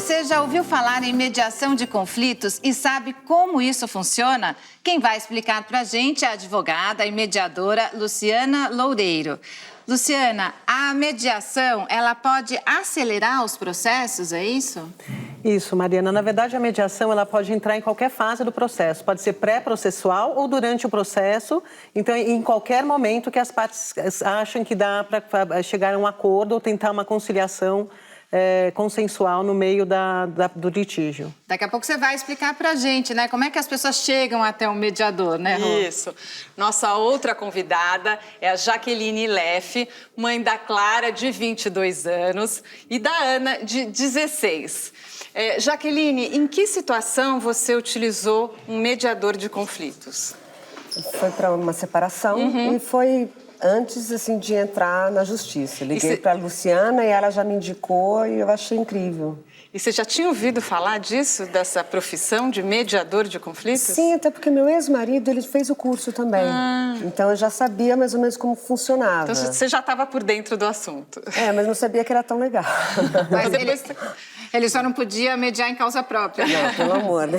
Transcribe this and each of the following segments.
Você já ouviu falar em mediação de conflitos e sabe como isso funciona? Quem vai explicar pra gente é a advogada e mediadora Luciana Loureiro. Luciana, a mediação, ela pode acelerar os processos, é isso? Isso, Mariana. Na verdade, a mediação ela pode entrar em qualquer fase do processo. Pode ser pré-processual ou durante o processo. Então, em qualquer momento que as partes acham que dá para chegar a um acordo ou tentar uma conciliação consensual no meio do litígio. Daqui a pouco você vai explicar pra gente, né? Como é que as pessoas chegam até um mediador, né, Rô? Isso. Nossa outra convidada é a Jaqueline Leff, mãe da Clara, de 22 anos, e da Ana, de 16. Jaqueline, em que situação você utilizou um mediador de conflitos? Foi para uma separação e foi antes assim, de entrar na justiça. Liguei para a Luciana e ela já me indicou e eu achei incrível. E você já tinha ouvido falar disso, dessa profissão de mediador de conflitos? Sim, até porque meu ex-marido, ele fez o curso também. Então eu já sabia mais ou menos como funcionava. Então você já estava por dentro do assunto. Mas não sabia que era tão legal. Mas ele só não podia mediar em causa própria. Não, pelo amor, né?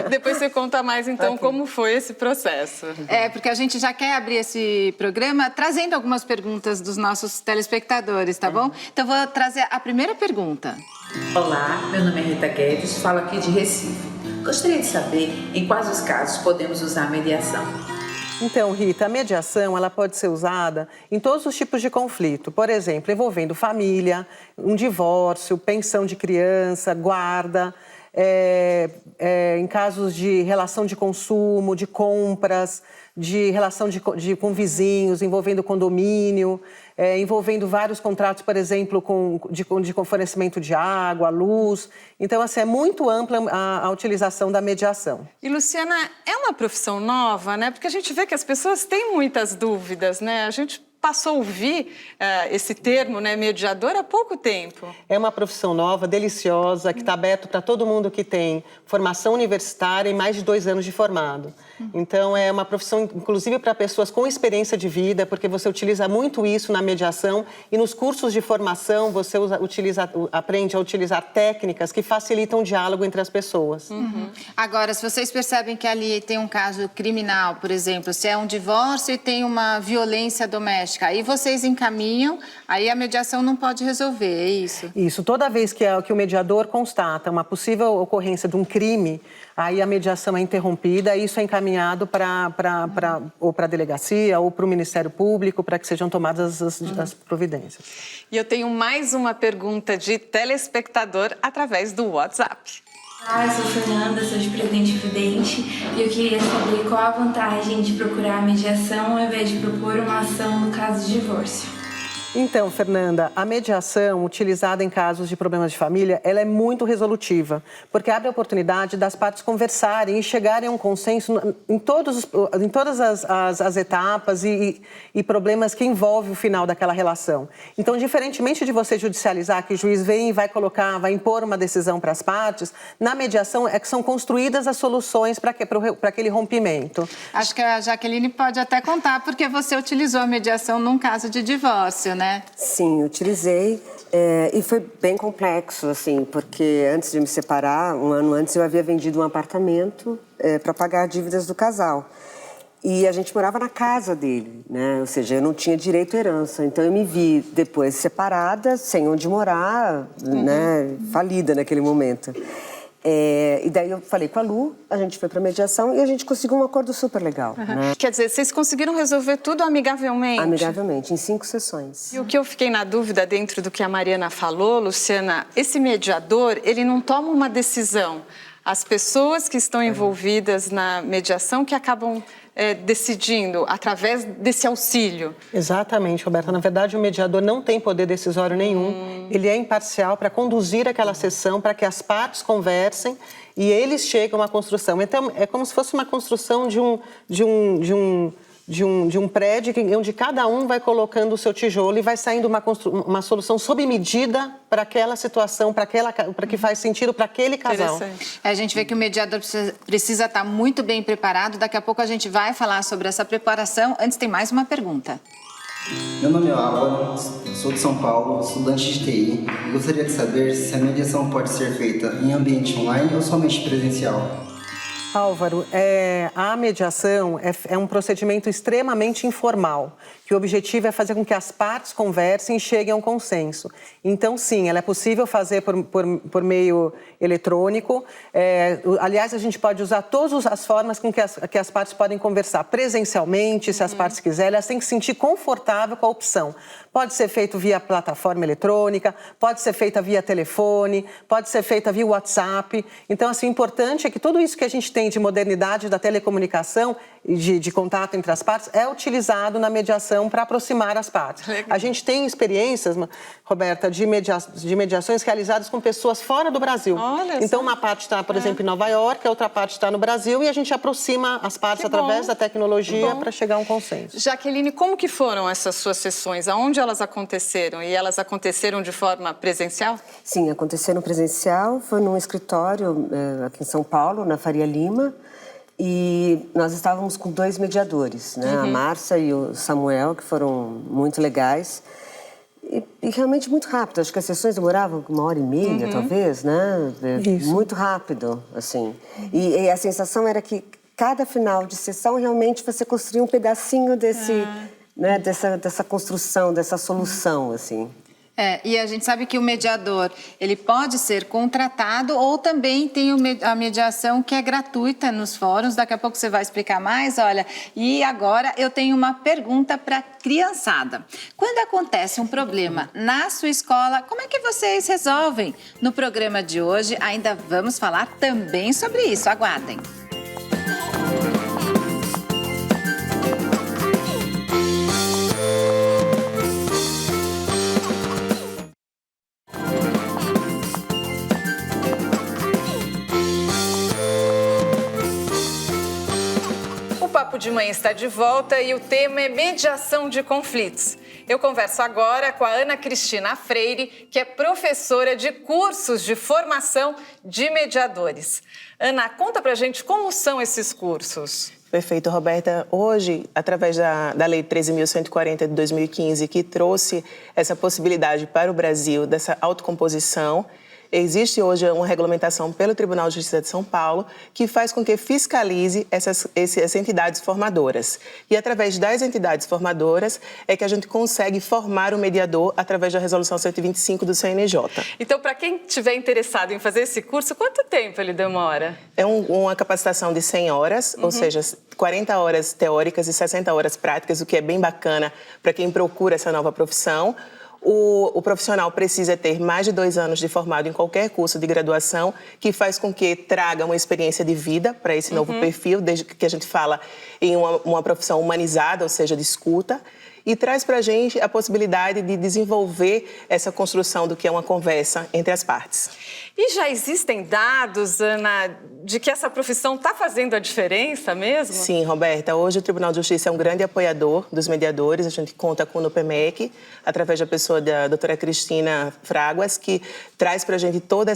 Depois você conta mais, então, como foi esse processo. Porque a gente já quer abrir esse programa trazendo algumas perguntas dos nossos telespectadores, tá bom? Então, vou trazer a primeira pergunta. Olá, meu nome é Rita Guedes, falo aqui de Recife. Gostaria de saber em quais os casos podemos usar a mediação. Então, Rita, a mediação ela pode ser usada em todos os tipos de conflito. Por exemplo, envolvendo família, um divórcio, pensão de criança, guarda, em casos de relação de consumo, de compras, de relação com vizinhos, envolvendo condomínio, envolvendo vários contratos, por exemplo, de fornecimento de água, luz. Então, assim, é muito ampla a utilização da mediação. E, Luciana, é uma profissão nova, né? Porque a gente vê que as pessoas têm muitas dúvidas, né? A gente passou a ouvir esse termo, né, mediador, há pouco tempo. É uma profissão nova, deliciosa, que está aberto para todo mundo que tem formação universitária e mais de 2 anos de formado. Então, é uma profissão, inclusive, para pessoas com experiência de vida, porque você utiliza muito isso na mediação e nos cursos de formação você aprende a utilizar técnicas que facilitam o diálogo entre as pessoas. Agora, se vocês percebem que ali tem um caso criminal, por exemplo, se é um divórcio e tem uma violência doméstica, aí vocês encaminham, aí a mediação não pode resolver, é isso? Isso. Toda vez que o mediador constata uma possível ocorrência de um crime, aí a mediação é interrompida e isso é encaminhado ou para a delegacia ou para o Ministério Público para que sejam tomadas as providências. E eu tenho mais uma pergunta de telespectador através do WhatsApp. Eu sou Fernanda, sou de Presidente Prudente e eu queria saber qual a vantagem de procurar a mediação ao invés de propor uma ação no caso de divórcio. Então, Fernanda, a mediação utilizada em casos de problemas de família, ela é muito resolutiva, porque abre a oportunidade das partes conversarem e chegarem a um consenso em todas as etapas e problemas que envolvem o final daquela relação. Então, diferentemente de você judicializar, que o juiz vem e vai impor uma decisão para as partes, na mediação que são construídas as soluções para aquele rompimento. Acho que a Jaqueline pode até contar, porque você utilizou a mediação num caso de divórcio, né? Sim, utilizei e foi bem complexo, assim, porque antes de me separar, um ano antes, eu havia vendido um apartamento para pagar dívidas do casal. E a gente morava na casa dele, né? Ou seja, eu não tinha direito à herança. Então, eu me vi depois separada, sem onde morar, né? Falida naquele momento. E daí eu falei com a Lu, a gente foi para mediação e a gente conseguiu um acordo super legal. Né? Quer dizer, vocês conseguiram resolver tudo amigavelmente? Amigavelmente, em 5 sessões. E o que eu fiquei na dúvida dentro do que a Mariana falou, Luciana, esse mediador, ele não toma uma decisão. As pessoas que estão envolvidas na mediação que acabam decidindo através desse auxílio. Exatamente, Roberta. Na verdade, o mediador não tem poder decisório nenhum. Ele é imparcial para conduzir aquela sessão, para que as partes conversem e eles chegam à construção. Então, é como se fosse uma construção de um prédio onde cada um vai colocando o seu tijolo e vai saindo uma solução sob medida para aquela situação, para que faz sentido para aquele casal. A gente vê que o mediador precisa estar muito bem preparado. Daqui a pouco a gente vai falar sobre essa preparação. Antes tem mais uma pergunta. Meu nome é Álvaro, sou de São Paulo, estudante de TI e gostaria de saber se a mediação pode ser feita em ambiente online ou somente presencial. Álvaro, a mediação é um procedimento extremamente informal, que o objetivo é fazer com que as partes conversem e cheguem a um consenso. Então, sim, ela é possível fazer por meio eletrônico. Aliás, a gente pode usar todas as formas com que as partes podem conversar. Presencialmente, se as partes quiserem, elas têm que se sentir confortável com a opção. Pode ser feito via plataforma eletrônica, pode ser feita via telefone, pode ser feita via WhatsApp. Então, assim, o importante é que tudo isso que a gente tem de modernidade da telecomunicação e de contato entre as partes é utilizado na mediação para aproximar as partes. Legal. A gente tem experiências, Roberta, de mediações realizadas com pessoas fora do Brasil. Olha então, só. uma parte está, por exemplo, em Nova York, a outra parte está no Brasil e a gente aproxima as partes através da tecnologia para chegar a um consenso. Jaqueline, como que foram essas suas sessões? Aonde elas aconteceram? E elas aconteceram de forma presencial? Sim, aconteceram presencial, foi num escritório aqui em São Paulo, na Faria Lima, e nós estávamos com 2 mediadores, né? A Márcia e o Samuel, que foram muito legais. E realmente muito rápido, acho que as sessões demoravam 1h30, talvez, né? Isso. Muito rápido, assim. E a sensação era que cada final de sessão, realmente, você construía um pedacinho né, dessa construção, dessa solução, assim. E a gente sabe que o mediador, ele pode ser contratado ou também tem a mediação que é gratuita nos fóruns. Daqui a pouco você vai explicar mais, olha. E agora eu tenho uma pergunta para a criançada. Quando acontece um problema na sua escola, como é que vocês resolvem? No programa de hoje ainda vamos falar também sobre isso. Aguardem. O Papo de Mãe está de volta e o tema é mediação de conflitos. Eu converso agora com a Ana Cristina Freire, que é professora de cursos de formação de mediadores. Ana, conta pra gente como são esses cursos. Perfeito, Roberta. Hoje, através da Lei 13.140 de 2015, que trouxe essa possibilidade para o Brasil dessa autocomposição, existe hoje uma regulamentação pelo Tribunal de Justiça de São Paulo que faz com que fiscalize essas entidades formadoras. E através das entidades formadoras é que a gente consegue formar o mediador através da Resolução 125 do CNJ. Então, para quem estiver interessado em fazer esse curso, quanto tempo ele demora? É uma capacitação de 100 horas, ou seja, 40 horas teóricas e 60 horas práticas, o que é bem bacana para quem procura essa nova profissão. O profissional precisa ter mais de 2 anos de formado em qualquer curso de graduação, que faz com que traga uma experiência de vida para esse novo perfil, desde que a gente fala em uma profissão humanizada, ou seja, de escuta, e traz para a gente a possibilidade de desenvolver essa construção do que é uma conversa entre as partes. E já existem dados, Ana, de que essa profissão está fazendo a diferença mesmo? Sim, Roberta. Hoje o Tribunal de Justiça é um grande apoiador dos mediadores. A gente conta com o NUPEMEC, através da pessoa da doutora Cristina Fraguas, que traz para a gente toda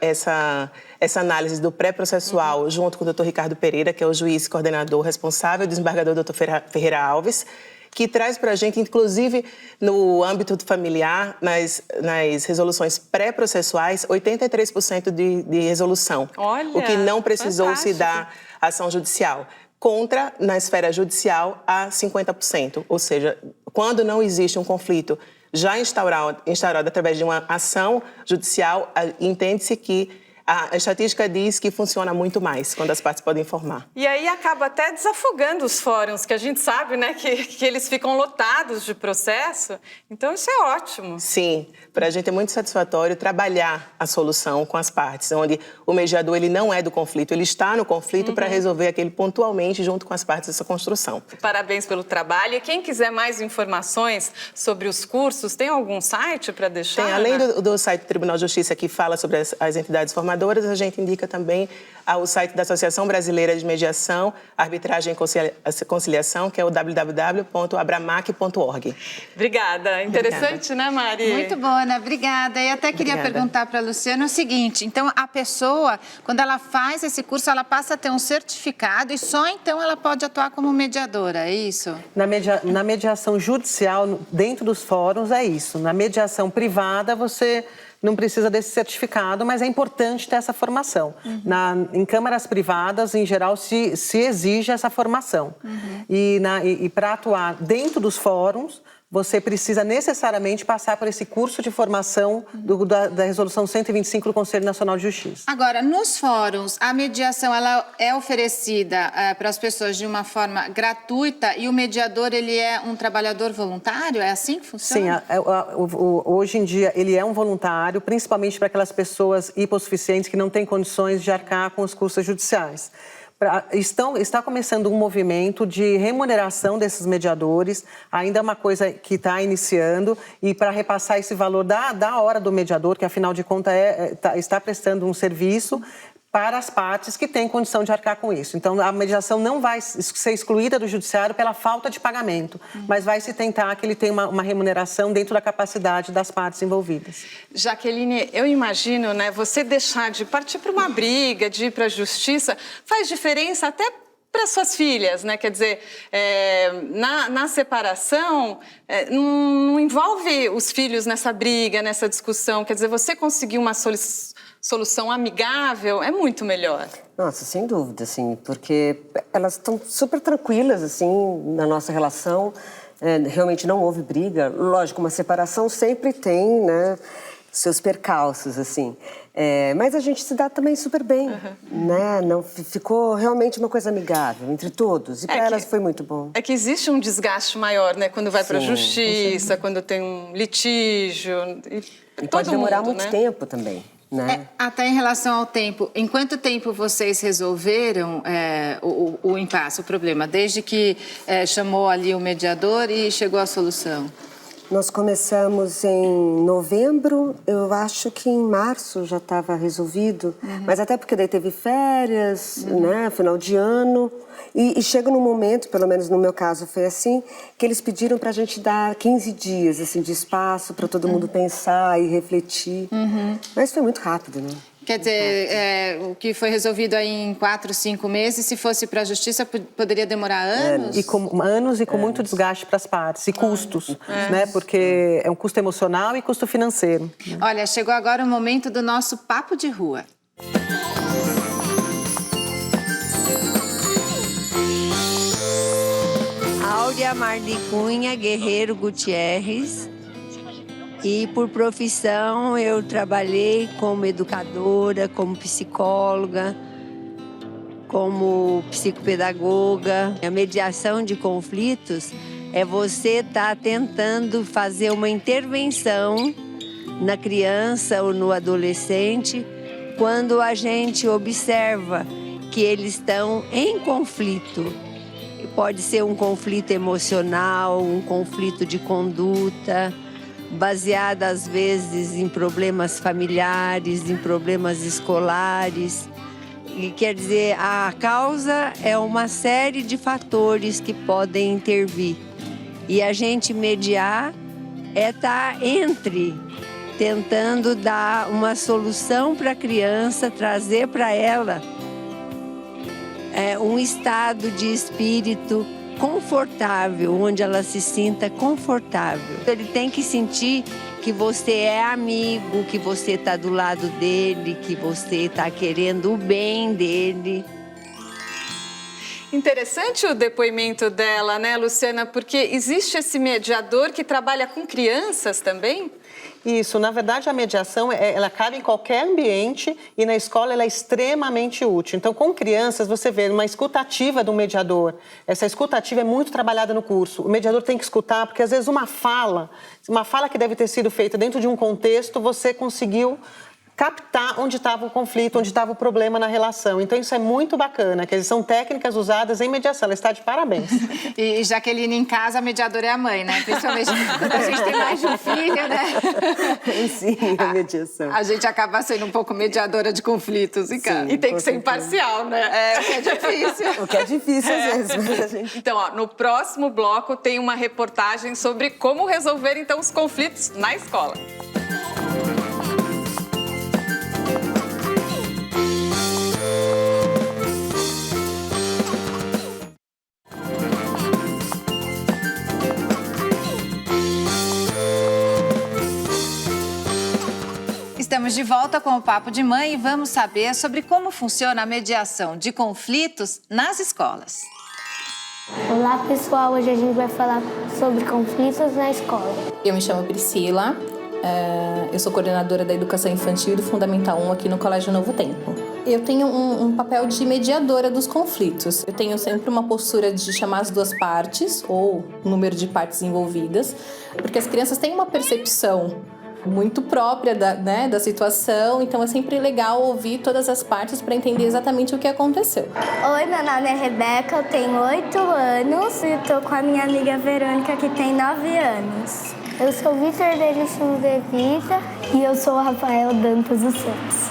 essa análise do pré-processual, junto com o doutor Ricardo Pereira, que é o juiz coordenador responsável, desembargador doutor Ferreira Alves, que traz para a gente, inclusive no âmbito familiar, nas resoluções pré-processuais, 83% de resolução. Olha, o que não precisou fantástico. se dar ação judicial. Contra, na esfera judicial, a 50%. Ou seja, quando não existe um conflito já instaurado através de uma ação judicial, entende-se que a estatística diz que funciona muito mais quando as partes podem informar. E aí acaba até desafogando os fóruns, que a gente sabe, né, que eles ficam lotados de processo. Então, isso é ótimo. Sim, para a gente é muito satisfatório trabalhar a solução com as partes, onde o mediador ele não é do conflito, ele está no conflito para resolver aquele pontualmente junto com as partes dessa construção. Parabéns pelo trabalho. E quem quiser mais informações sobre os cursos, tem algum site para deixar? Tem, além do site do Tribunal de Justiça que fala sobre as entidades formadoras, aproximadoras, a gente indica também o site da Associação Brasileira de Mediação, Arbitragem e Conciliação, que é o www.abramac.org. Obrigada. Interessante, né, Mari? Muito bom, Ana. Obrigada. E até queria perguntar para a Luciana o seguinte, então a pessoa, quando ela faz esse curso, ela passa a ter um certificado e só então ela pode atuar como mediadora, é isso? Na mediação judicial, dentro dos fóruns, é isso. Na mediação privada, você não precisa desse certificado, mas é importante ter essa formação. Em câmaras privadas, em geral, se exige essa formação. E para atuar dentro dos fóruns, você precisa necessariamente passar por esse curso de formação da Resolução 125 do Conselho Nacional de Justiça. Agora, nos fóruns, a mediação ela é oferecida para as pessoas de uma forma gratuita e o mediador ele é um trabalhador voluntário? É assim que funciona? Sim, hoje em dia ele é um voluntário, principalmente para aquelas pessoas hipossuficientes que não têm condições de arcar com os custos judiciais. Está começando um movimento de remuneração desses mediadores, ainda é uma coisa que está iniciando, e para repassar esse valor da hora do mediador, que afinal de contas está prestando um serviço para as partes que têm condição de arcar com isso. Então, a mediação não vai ser excluída do judiciário pela falta de pagamento, mas vai se tentar que ele tenha uma remuneração dentro da capacidade das partes envolvidas. Jaqueline, eu imagino, né, você deixar de partir para uma briga, de ir para a justiça, faz diferença até para suas filhas, né? Quer dizer, na separação, não envolve os filhos nessa briga, nessa discussão. Quer dizer, você conseguir uma solução amigável é muito melhor. Nossa, sem dúvida, assim, porque elas estão super tranquilas, assim, na nossa relação. Realmente não houve briga. Lógico, uma separação sempre tem, né, seus percalços, assim. Mas a gente se dá também super bem, né? Não, ficou realmente uma coisa amigável entre todos. E para elas foi muito bom. É que existe um desgaste maior, né? Quando vai para a justiça, quando tem um litígio. E pode demorar muito tempo também. Né? Até em relação ao tempo, em quanto tempo vocês resolveram o impasse, o problema? Desde que chamou ali o mediador e chegou à solução? Nós começamos em novembro, eu acho que em março já estava resolvido, mas até porque daí teve férias, né, final de ano, e chega num momento, pelo menos no meu caso foi assim, que eles pediram para a gente dar 15 dias assim, de espaço para todo mundo pensar e refletir, mas foi muito rápido, né? Quer dizer, o que foi resolvido aí em 4, 5 meses, se fosse para a justiça, poderia demorar anos? Anos e com muito desgaste para as partes, e custos, né? Porque é um custo emocional e custo financeiro. Olha, chegou agora o momento do nosso papo de rua. Áurea Marli Cunha Guerreiro Gutierrez. E por profissão eu trabalhei como educadora, como psicóloga, como psicopedagoga. A mediação de conflitos é você estar tentando fazer uma intervenção na criança ou no adolescente quando a gente observa que eles estão em conflito. Pode ser um conflito emocional, um conflito de conduta, baseada às vezes em problemas familiares, em problemas escolares. E quer dizer, a causa é uma série de fatores que podem intervir. E a gente mediar é estar tentando dar uma solução para a criança, trazer para ela um estado de espírito confortável, onde ela se sinta confortável. Ele tem que sentir que você é amigo, que você está do lado dele, que você está querendo o bem dele. Interessante o depoimento dela, né, Luciana? Porque existe esse mediador que trabalha com crianças também? Isso, na verdade a mediação ela cabe em qualquer ambiente e na escola ela é extremamente útil. Então com crianças você vê uma escutativa do mediador, essa escutativa é muito trabalhada no curso. O mediador tem que escutar porque às vezes uma fala que deve ter sido feita dentro de um contexto você conseguiu captar onde estava o conflito, onde estava o problema na relação. Então, isso é muito bacana, que são técnicas usadas em mediação. Ela está de parabéns. E Jaqueline, em casa, a mediadora é a mãe, né? Principalmente quando a gente tem mais de um filho, né? Sim, a mediação. A gente acaba sendo um pouco mediadora de conflitos em casa. Sim. E tem que ser imparcial, né? É, o que é difícil. O que é difícil às vezes, mas a gente... Então, ó, no próximo bloco tem uma reportagem sobre como resolver, então, os conflitos na escola. Estamos de volta com o Papo de Mãe e vamos saber sobre como funciona a mediação de conflitos nas escolas. Olá pessoal, hoje a gente vai falar sobre conflitos na escola. Eu me chamo Priscila, eu sou coordenadora da Educação Infantil e do Fundamental 1 aqui no Colégio Novo Tempo. Eu tenho um papel de mediadora dos conflitos. Eu tenho sempre uma postura de chamar as duas partes, ou o número de partes envolvidas, porque as crianças têm uma percepção muito própria da situação, então é sempre legal ouvir todas as partes para entender exatamente o que aconteceu. Oi, meu nome é Rebeca, eu tenho 8 anos e estou com a minha amiga Verônica, que tem 9 anos. Eu sou o Vitor Delício de Vita e eu sou o Rafael Dantas dos Santos.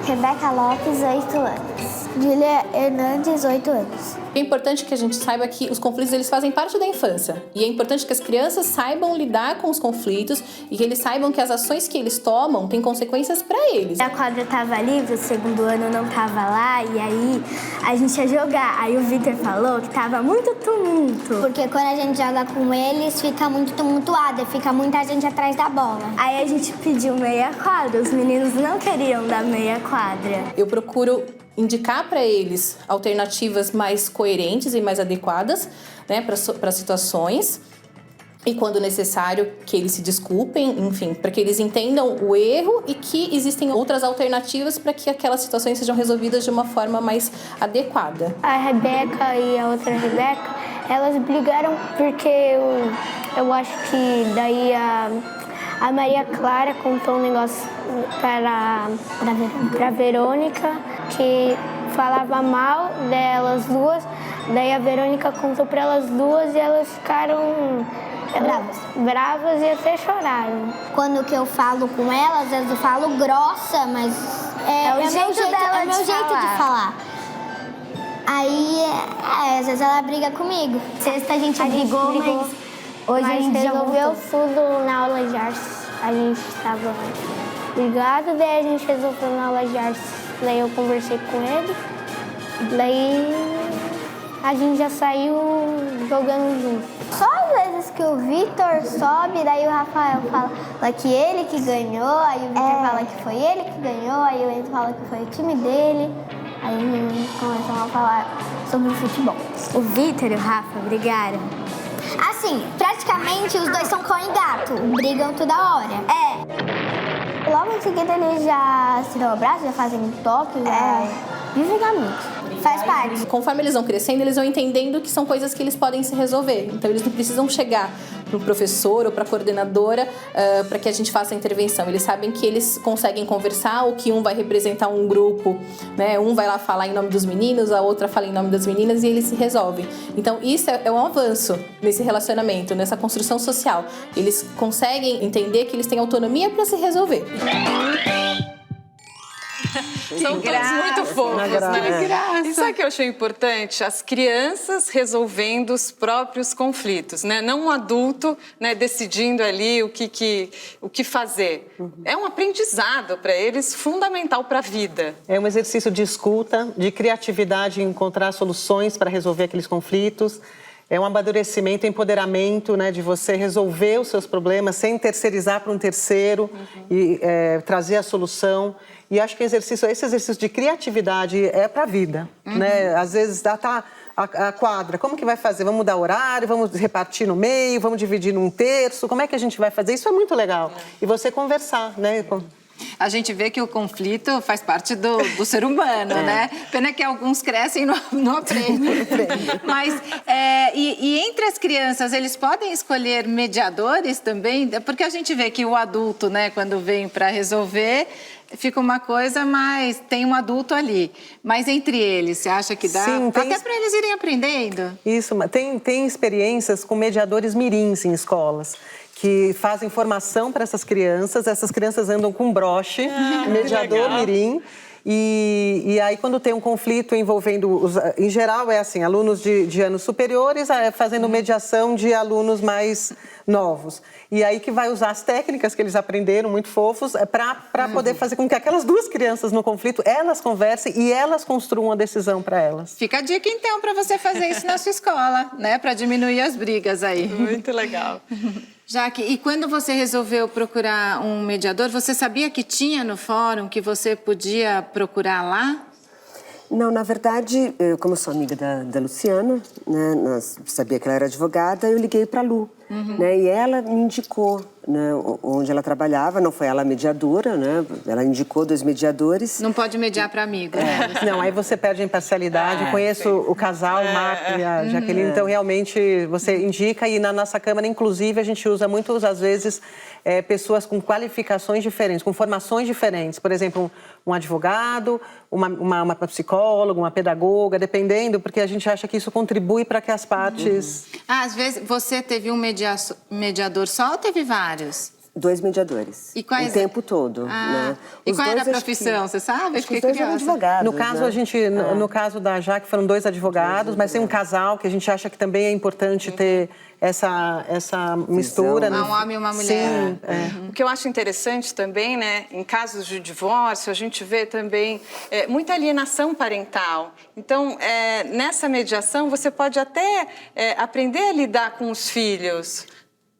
Rebeca Lopes, 8 anos. Julia Hernandes, 8 anos. É importante que a gente saiba que os conflitos eles fazem parte da infância. E é importante que as crianças saibam lidar com os conflitos e que eles saibam que as ações que eles tomam têm consequências para eles. A quadra estava livre, o segundo ano não estava lá, e aí a gente ia jogar. Aí o Vitor falou que estava muito tumulto. Porque quando a gente joga com eles, fica muito tumultuado, fica muita gente atrás da bola. Aí a gente pediu meia quadra, os meninos não queriam dar meia quadra. Eu procuro indicar para eles alternativas mais coerentes e mais adequadas, né, para situações. E quando necessário, que eles se desculpem, enfim, para que eles entendam o erro e que existem outras alternativas para que aquelas situações sejam resolvidas de uma forma mais adequada. A Rebeca e a outra Rebeca, elas brigaram porque eu acho que daí a Maria Clara contou um negócio para Verônica, que falava mal delas duas. Daí a Verônica contou para elas duas e elas ficaram bravas e até choraram. Quando que eu falo com elas, eu falo grossa, mas é o jeito de falar. Aí, às vezes ela briga comigo. Sexta a gente brigou, mas hoje a gente resolveu tudo na aula de artes. A gente estava brigado, daí a gente resolveu na aula de artes. Daí eu conversei com ele, daí a gente já saiu jogando junto. Só às vezes que o Vitor sobe, daí o Rafael fala que ele que ganhou, aí o Vitor fala que foi ele que ganhou, aí o Enzo fala que foi o time dele. Aí começam a falar sobre o futebol. O Vitor e o Rafa brigaram. Assim, praticamente os dois são cão e gato, brigam toda hora. Logo em seguida eles já se dão abraço, já fazem um toque, vivem amigos. Faz parte. Conforme eles vão crescendo, eles vão entendendo que são coisas que eles podem se resolver. Então, eles não precisam chegar para o professor ou para a coordenadora para que a gente faça a intervenção. Eles sabem que eles conseguem conversar, ou que um vai representar um grupo, né? Um vai lá falar em nome dos meninos, a outra fala em nome das meninas e eles se resolvem. Então, isso é um avanço nesse relacionamento, nessa construção social. Eles conseguem entender que eles têm autonomia para se resolver. São todos muito fofos, né? E sabe o que eu achei importante? As crianças resolvendo os próprios conflitos, né? Não um adulto, né, decidindo ali o que fazer. É um aprendizado para eles fundamental para a vida. É um exercício de escuta, de criatividade em encontrar soluções para resolver aqueles conflitos. É um amadurecimento, empoderamento, né, de você resolver os seus problemas sem terceirizar para um terceiro e trazer a solução. E acho que esse exercício de criatividade é para a vida, né? Às vezes a quadra, como que vai fazer? Vamos mudar horário, vamos repartir no meio, vamos dividir num terço, como é que a gente vai fazer? Isso é muito legal. E você conversar, né? A gente vê que o conflito faz parte do ser humano, né? Pena que alguns crescem e não aprendem. Mas, e entre as crianças, eles podem escolher mediadores também? Porque a gente vê que o adulto, né, quando vem para resolver, fica uma coisa, mas tem um adulto ali. Mas entre eles, você acha que dá? Sim, até para eles irem aprendendo. Isso, tem experiências com mediadores mirins em escolas, que fazem formação para essas crianças andam com broche, mediador mirim. E aí, quando tem um conflito envolvendo, em geral, é assim, alunos de anos superiores fazendo mediação de alunos mais novos. E aí que vai usar as técnicas que eles aprenderam, muito fofos, para poder fazer com que aquelas duas crianças no conflito, elas conversem e elas construam a decisão para elas. Fica a dica, então, para você fazer isso na sua escola, né? Para diminuir as brigas aí. Muito legal. Jaque, e quando você resolveu procurar um mediador, você sabia que tinha no fórum, que você podia procurar lá? Não, na verdade, eu, como sou amiga da Luciana, né, nós sabia que ela era advogada, eu liguei para a Lu, né, e ela me indicou, né, onde ela trabalhava, não foi ela a mediadora, né, ela indicou 2 mediadores. Não pode mediar para amigo, né? Não, aí você perde a imparcialidade. Conheço o casal, o Marco e a Jaqueline, então realmente você indica, e na nossa Câmara, inclusive, a gente usa muitas às vezes pessoas com qualificações diferentes, com formações diferentes. Por exemplo, um advogado, uma psicóloga, uma pedagoga, dependendo, porque a gente acha que isso contribui para que as partes... Às vezes, você teve um mediador só ou teve vários? 2 mediadores. E quais... O tempo todo, né? E qual era a profissão, você sabe? Acho que os 2 eram advogados. No caso, né? no caso da Jaque, foram 2 advogados, mas tem um casal que a gente acha que também é importante ter essa mistura. Um homem e uma mulher. Sim. O que eu acho interessante também, né, em casos de divórcio, a gente vê também muita alienação parental. Então, nessa mediação, você pode até aprender a lidar com os filhos.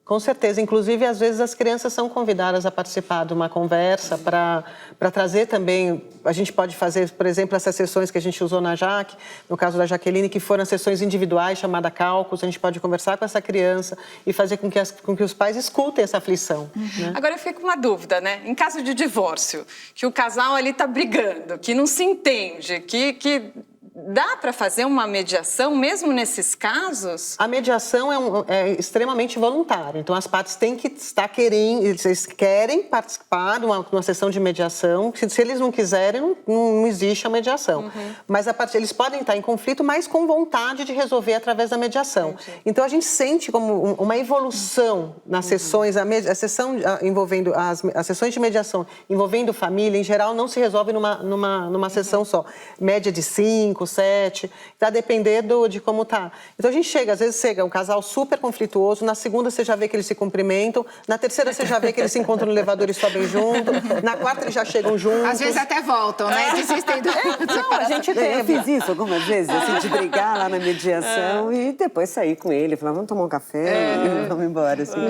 Com certeza. Inclusive, às vezes, as crianças são convidadas a participar de uma conversa para trazer também... A gente pode fazer, por exemplo, essas sessões que a gente usou na Jaque, no caso da Jaqueline, que foram sessões individuais, chamada Cálculos. A gente pode conversar com essa criança e fazer com que os pais escutem essa aflição. Né? Agora, eu fico com uma dúvida, né? Em caso de divórcio, que o casal ali está brigando, que não se entende, que dá para fazer uma mediação mesmo nesses casos? A mediação é extremamente voluntária. Então, as partes têm que estar querendo, eles querem participar de uma sessão de mediação. Se eles não quiserem, não existe a mediação. Mas eles podem estar em conflito, mas com vontade de resolver através da mediação. Então, a gente sente como uma evolução nas sessões. A sessão envolvendo as sessões de mediação envolvendo família, em geral, não se resolve numa sessão só. Média de 5, 7, tá dependendo de como tá. Então a gente às vezes chega um casal super conflituoso, na segunda você já vê que eles se cumprimentam, na terceira você já vê que eles se encontram no elevador e sobem junto, na quarta eles já chegam juntos. Às vezes até voltam, né? Desistem do... a gente Eu fiz isso algumas vezes, assim, de brigar lá na mediação e depois sair com ele, falar, vamos tomar um café e vamos embora. Assim.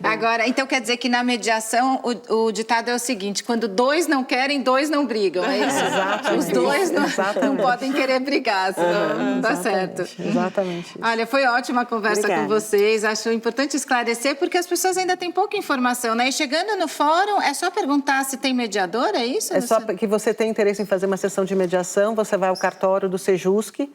Agora, então quer dizer que na mediação o ditado é o seguinte, quando 2 não querem, 2 não brigam, é isso? Exatamente. Os 2 não podem querer brigar, senão não dá certo. Exatamente. Olha, foi ótima a conversa com vocês. Acho importante esclarecer, porque as pessoas ainda têm pouca informação, né? E chegando no fórum, é só perguntar se tem mediador, é isso? É só que você tem interesse em fazer uma sessão de mediação, você vai ao cartório do Sejusc,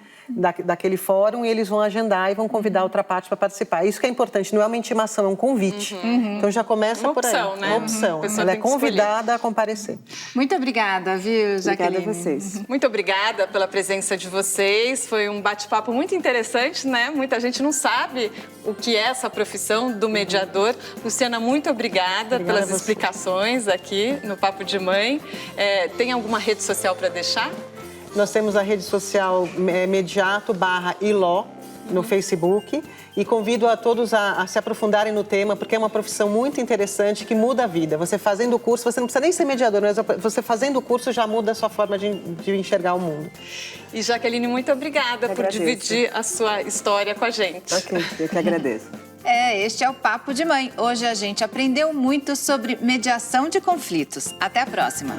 daquele fórum, e eles vão agendar e vão convidar outra parte para participar. Isso que é importante, não é uma intimação, é um convite. Então já começa por aí. Opção, né? Uma opção. Ela é convidada a comparecer. Muito obrigada, viu, Jaqueline? Obrigada a vocês. Muito obrigada pela presença de vocês. Foi um bate-papo muito interessante, né? Muita gente não sabe o que é essa profissão do mediador. Luciana, muito obrigada pelas explicações aqui no Papo de Mãe. Tem alguma rede social para deixar? Nós temos a rede social mediato/iló no Facebook e convido a todos a se aprofundarem no tema, porque é uma profissão muito interessante que muda a vida. Você fazendo o curso, você não precisa nem ser mediador, mas você fazendo o curso já muda a sua forma de enxergar o mundo. E Jaqueline, muito obrigada por dividir a sua história com a gente. Ok, eu que agradeço. Este é o Papo de Mãe. Hoje a gente aprendeu muito sobre mediação de conflitos. Até a próxima!